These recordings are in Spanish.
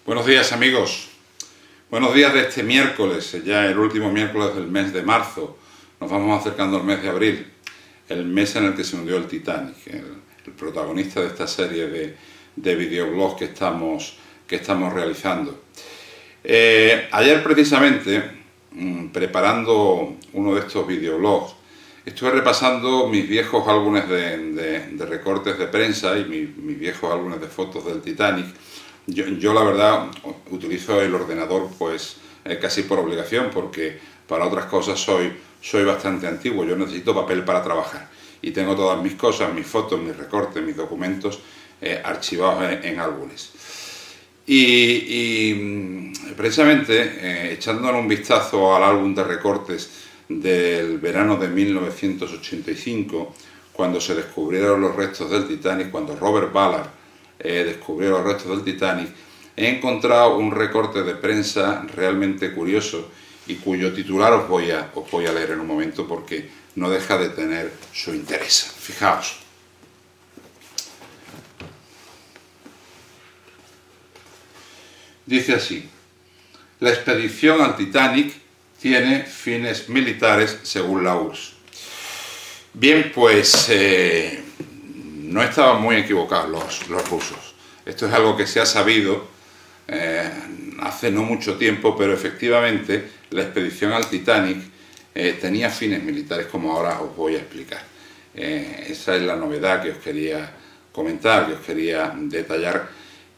Buenos días, amigos. Buenos días de este miércoles, ya el último miércoles del mes de marzo. Nos vamos acercando al mes de abril, el mes en el que se hundió el Titanic, el protagonista de esta serie de videoblogs que estamos realizando. Ayer precisamente, preparando uno de estos videoblogs, estuve repasando mis viejos álbumes de recortes de prensa y mis viejos álbumes de fotos del Titanic. Yo la verdad utilizo el ordenador pues casi por obligación, porque para otras cosas soy bastante antiguo. Yo necesito papel para trabajar y tengo todas mis cosas, mis fotos, mis recortes, mis documentos archivados en álbumes. Y precisamente echándole un vistazo al álbum de recortes del verano de 1985, cuando se descubrieron los restos del Titanic, cuando Robert Ballard descubrió los restos del Titanic, he encontrado un recorte de prensa realmente curioso y cuyo titular os voy a leer en un momento, porque no deja de tener su interés. Fijaos. Dice así: la expedición al Titanic tiene fines militares según la URSS. Bien, pues no estaban muy equivocados los rusos. Esto es algo que se ha sabido hace no mucho tiempo, pero efectivamente la expedición al Titanic tenía fines militares, como ahora os voy a explicar. Esa es la novedad que os quería comentar, que os quería detallar.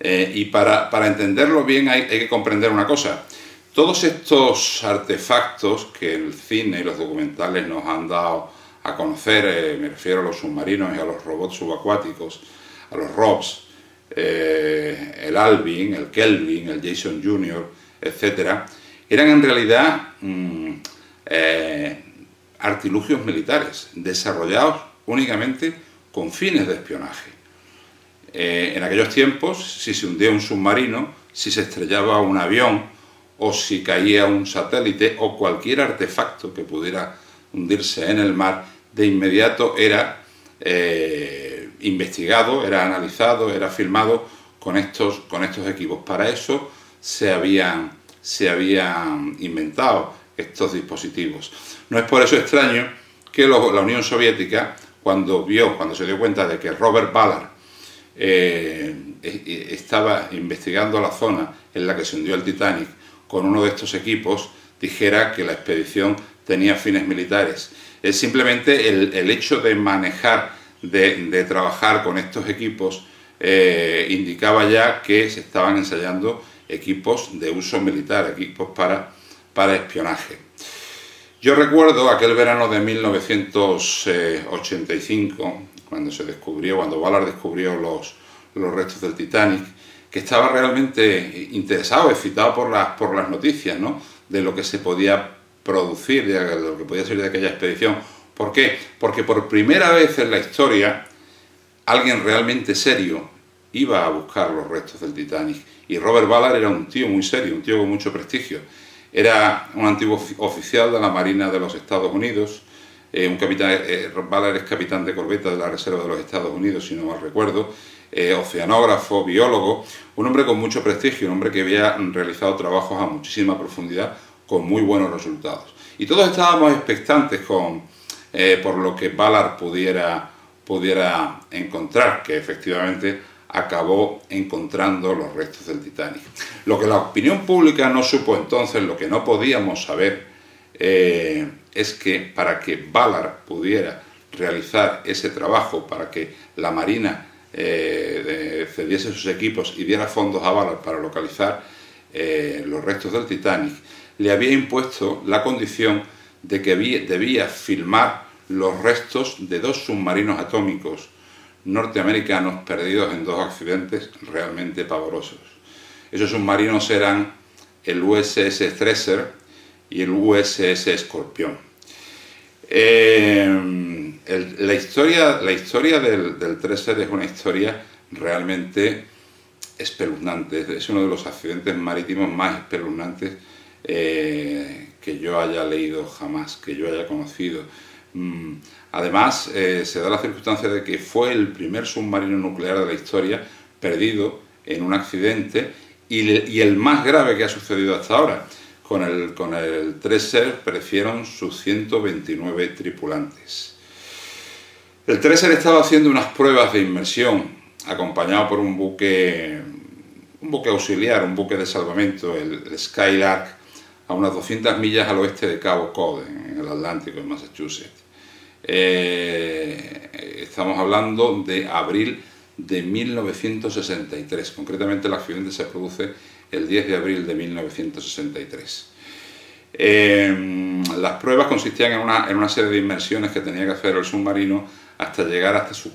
Y para entenderlo bien hay que comprender una cosa. Todos estos artefactos que el cine y los documentales nos han dado a conocer, me refiero a los submarinos y a los robots subacuáticos, a los ROVs, el Alvin, el Kelvin, el Jason Jr., etc., eran en realidad artilugios militares desarrollados únicamente con fines de espionaje. En aquellos tiempos, si se hundía un submarino, si se estrellaba un avión o si caía un satélite o cualquier artefacto que pudiera hundirse en el mar, de inmediato era investigado, era analizado, era filmado con estos equipos. Para eso se habían inventado estos dispositivos. No es por eso extraño que la Unión Soviética, cuando se dio cuenta de que Robert Ballard estaba investigando la zona en la que se hundió el Titanic con uno de estos equipos, dijera que la expedición tenía fines militares. Es simplemente el hecho de manejar, de trabajar con estos equipos, indicaba ya que se estaban ensayando equipos de uso militar, equipos para espionaje. Yo recuerdo aquel verano de 1985, cuando Ballard descubrió los restos del Titanic, que estaba realmente interesado, excitado por las noticias, ¿no?, de lo que se podía producir, de lo que podía salir de aquella expedición. ¿Por qué? Porque por primera vez en la historia alguien realmente serio iba a buscar los restos del Titanic. Y Robert Ballard era un tío muy serio, un tío con mucho prestigio. Era un antiguo oficial de la Marina de los Estados Unidos, Ballard es capitán de corbeta de la Reserva de los Estados Unidos, si no mal recuerdo, oceanógrafo, biólogo, un hombre con mucho prestigio, un hombre que había realizado trabajos a muchísima profundidad con muy buenos resultados. Y todos estábamos expectantes por lo que Ballard pudiera encontrar, que efectivamente acabó encontrando los restos del Titanic. Lo que la opinión pública no supo entonces, lo que no podíamos saber, es que para que Ballard pudiera realizar ese trabajo, para que la Marina cediese sus equipos y diera fondos a Ballard para localizar los restos del Titanic, le había impuesto la condición de que debía filmar los restos de dos submarinos atómicos norteamericanos perdidos en dos accidentes realmente pavorosos. Esos submarinos eran el USS Tracer y el USS Scorpion. La historia del Tracer es una historia realmente espeluznante. Es uno de los accidentes marítimos más espeluznantes que yo haya leído jamás, que yo haya conocido. Además, se da la circunstancia de que fue el primer submarino nuclear de la historia perdido en un accidente y el más grave que ha sucedido hasta ahora. Con el Treasure perecieron sus 129 tripulantes. El Treasure estaba haciendo unas pruebas de inmersión, acompañado por un buque auxiliar, un buque de salvamento, el Skylark, a unas 200 millas al oeste de Cabo Cod, en el Atlántico, en Massachusetts. Estamos hablando de abril de 1963. Concretamente el accidente se produce el 10 de abril de 1963. Las pruebas consistían en una serie de inmersiones que tenía que hacer el submarino hasta llegar a su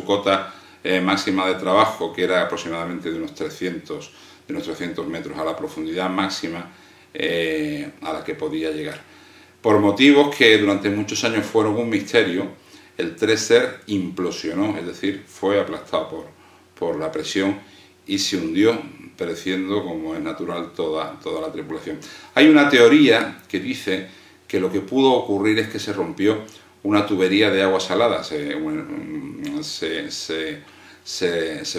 cota máxima de trabajo, que era aproximadamente de unos 300 metros, a la profundidad máxima a la que podía llegar. Por motivos que durante muchos años fueron un misterio, el Treasure implosionó, es decir, fue aplastado por la presión y se hundió, pereciendo, como es natural, toda la tripulación. Hay una teoría que dice que lo que pudo ocurrir es que se rompió una tubería de agua salada, se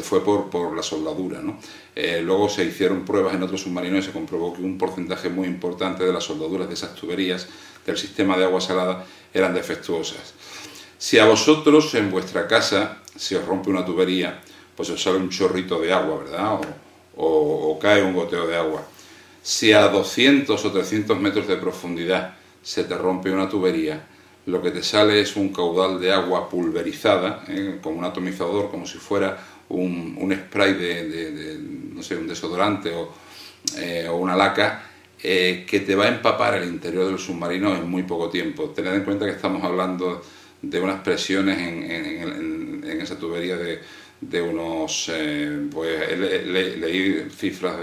fue por la soldadura, ¿no? Luego se hicieron pruebas en otros submarinos y se comprobó que un porcentaje muy importante de las soldaduras de esas tuberías del sistema de agua salada eran defectuosas. Si a vosotros en vuestra casa se os rompe una tubería, pues os sale un chorrito de agua, ¿verdad? O cae un goteo de agua. Si a 200 o 300 metros de profundidad se te rompe una tubería, lo que te sale es un caudal de agua pulverizada, como un atomizador, como si fuera un spray no sé, un desodorante o una laca, que te va a empapar el interior del submarino en muy poco tiempo. Tened en cuenta que estamos hablando de unas presiones en esa tubería de unos, pues leí cifras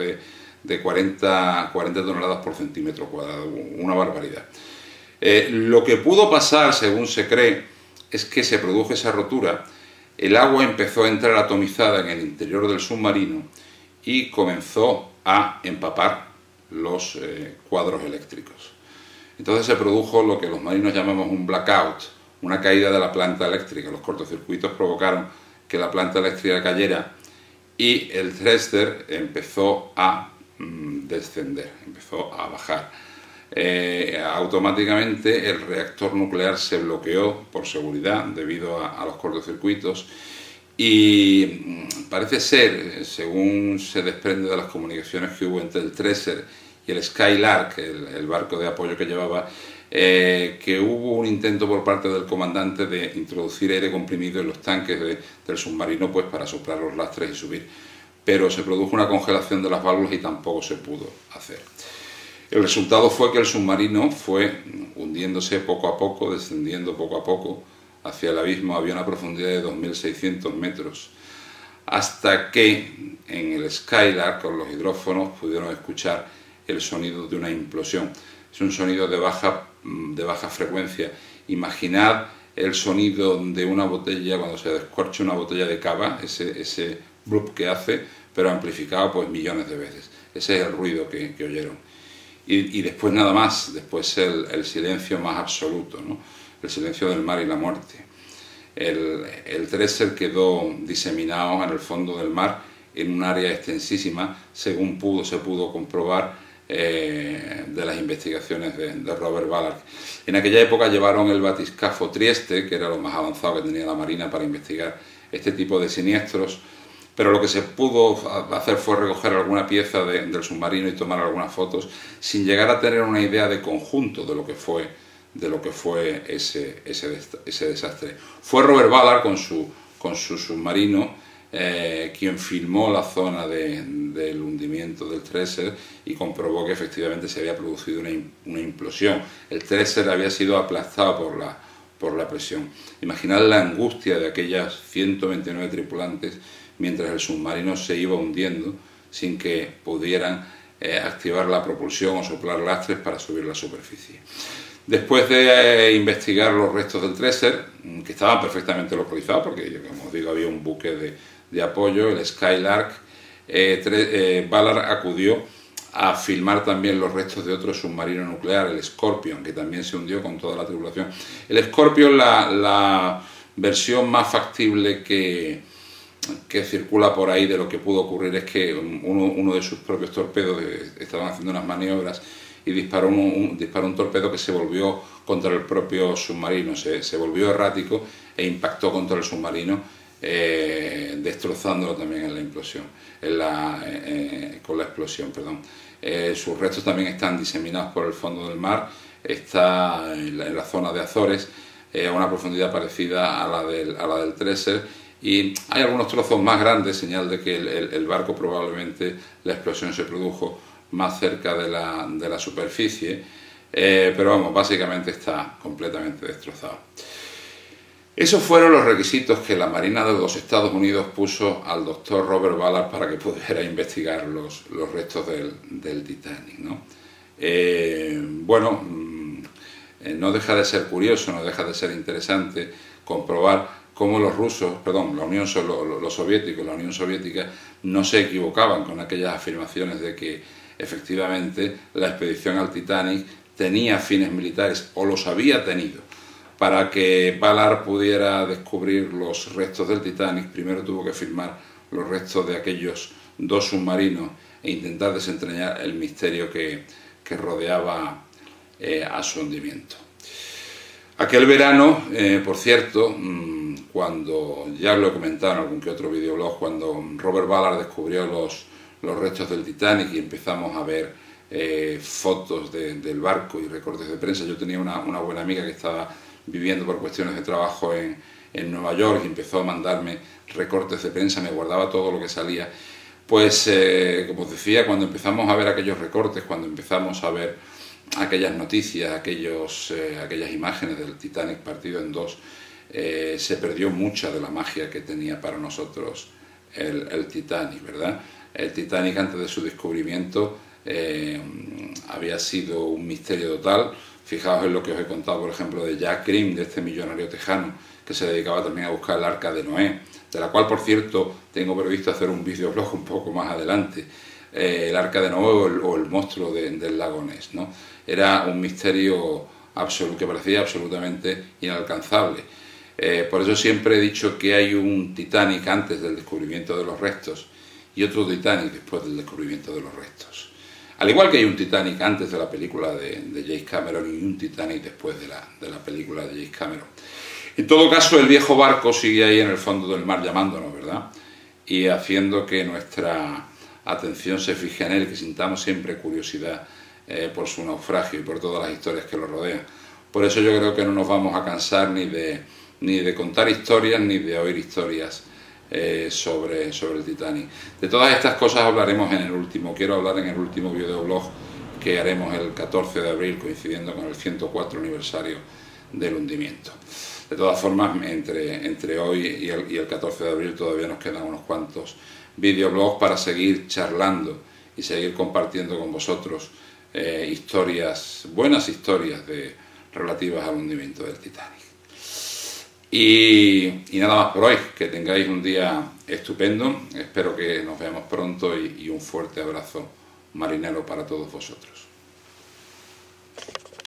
de 40 toneladas por centímetro cuadrado, una barbaridad. Lo que pudo pasar, según se cree, es que se produjo esa rotura, el agua empezó a entrar atomizada en el interior del submarino y comenzó a empapar los cuadros eléctricos. Entonces se produjo lo que los marinos llamamos un blackout, una caída de la planta eléctrica. Los cortocircuitos provocaron que la planta eléctrica cayera y el Treasure empezó a descender, empezó a bajar. Automáticamente el reactor nuclear se bloqueó por seguridad debido a los cortocircuitos y parece ser, según se desprende de las comunicaciones que hubo entre el Treasure y el Skylark, el barco de apoyo que llevaba, que hubo un intento por parte del comandante de introducir aire comprimido en los tanques del submarino, pues para soplar los lastres y subir, pero se produjo una congelación de las válvulas y tampoco se pudo hacer. El resultado fue que el submarino fue hundiéndose poco a poco, descendiendo poco a poco hacia el abismo. Había una profundidad de 2.600 metros, hasta que en el Skylark, con los hidrófonos, pudieron escuchar el sonido de una implosión. Es un sonido de baja frecuencia. Imaginad el sonido de una botella cuando se descorcha una botella de cava, ese blup que hace, pero amplificado pues millones de veces. Ese es el ruido que oyeron. Y después nada más, después el silencio más absoluto, ¿no? El silencio del mar y la muerte. El Treasure quedó diseminado en el fondo del mar en un área extensísima, según se pudo comprobar de las investigaciones de Robert Ballard. En aquella época llevaron el batiscafo Trieste, que era lo más avanzado que tenía la Marina para investigar este tipo de siniestros, pero lo que se pudo hacer fue recoger alguna pieza del submarino y tomar algunas fotos, sin llegar a tener una idea de conjunto de lo que fue ese desastre. Fue Robert Ballard con su submarino quien filmó la zona del hundimiento del Treasure y comprobó que efectivamente se había producido una implosión. El Treasure había sido aplastado por la presión. Imaginad la angustia de aquellas 129 tripulantes mientras el submarino se iba hundiendo sin que pudieran activar la propulsión o soplar lastres para subir a la superficie. Después de investigar los restos del Treasure, que estaban perfectamente localizados, porque como os digo había un buque de apoyo, el Skylark, Ballard acudió a filmar también los restos de otro submarino nuclear, el Scorpion, que también se hundió con toda la tripulación. El Scorpion, la versión más factible que que circula por ahí de lo que pudo ocurrir es que uno de sus propios torpedos estaban haciendo unas maniobras y disparó un torpedo que se volvió contra el propio submarino, se volvió errático e impactó contra el submarino, destrozándolo también en la implosión, con la explosión, perdón. Sus restos también están diseminados por el fondo del mar, está en la zona de Azores, a una profundidad parecida a la del Dresser, y hay algunos trozos más grandes, señal de que el barco probablemente la explosión se produjo más cerca de la superficie, pero vamos, básicamente está completamente destrozado. Esos fueron los requisitos que la Marina de los Estados Unidos puso al doctor Robert Ballard para que pudiera investigar los restos del Titanic, ¿no? Bueno, no deja de ser curioso, no deja de ser interesante comprobar cómo los soviéticos, la Unión Soviética, no se equivocaban con aquellas afirmaciones de que efectivamente la expedición al Titanic tenía fines militares, o los había tenido. Para que Ballard pudiera descubrir los restos del Titanic, primero tuvo que filmar los restos de aquellos dos submarinos e intentar desentrañar el misterio que rodeaba a su hundimiento. Aquel verano, por cierto, cuando, ya lo he comentado en algún que otro videoblog, cuando Robert Ballard descubrió los restos del Titanic y empezamos a ver fotos del barco y recortes de prensa, yo tenía una buena amiga que estaba viviendo por cuestiones de trabajo en Nueva York y empezó a mandarme recortes de prensa, me guardaba todo lo que salía. Pues, como os decía, cuando empezamos a ver aquellos recortes, cuando empezamos a ver aquellas noticias, aquellas imágenes del Titanic partido en dos, se perdió mucha de la magia que tenía para nosotros el Titanic, ¿verdad? El Titanic, antes de su descubrimiento, había sido un misterio total. Fijaos en lo que os he contado, por ejemplo, de Jack Grimm, de este millonario tejano, que se dedicaba también a buscar el Arca de Noé, de la cual, por cierto, tengo previsto hacer un videoblog un poco más adelante. El Arca de Noé o el monstruo del lago Ness, ¿no? Era un misterio que parecía absolutamente inalcanzable. Por eso siempre he dicho que hay un Titanic antes del descubrimiento de los restos y otro Titanic después del descubrimiento de los restos. Al igual que hay un Titanic antes de la película de James Cameron y un Titanic después de la película de James Cameron. En todo caso, el viejo barco sigue ahí en el fondo del mar llamándonos, ¿verdad? Y haciendo que nuestra atención se fije en él, que sintamos siempre curiosidad por su naufragio y por todas las historias que lo rodean. Por eso yo creo que no nos vamos a cansar ni de contar historias ni de oír historias sobre el Titanic. De todas estas cosas hablaremos quiero hablar en el último videoblog que haremos el 14 de abril, coincidiendo con el 104 aniversario del hundimiento. De todas formas, entre hoy y el 14 de abril todavía nos quedan unos cuantos videoblogs para seguir charlando y seguir compartiendo con vosotros buenas historias relativas al hundimiento del Titanic. Y nada más por hoy, que tengáis un día estupendo, espero que nos veamos pronto y un fuerte abrazo marinero para todos vosotros.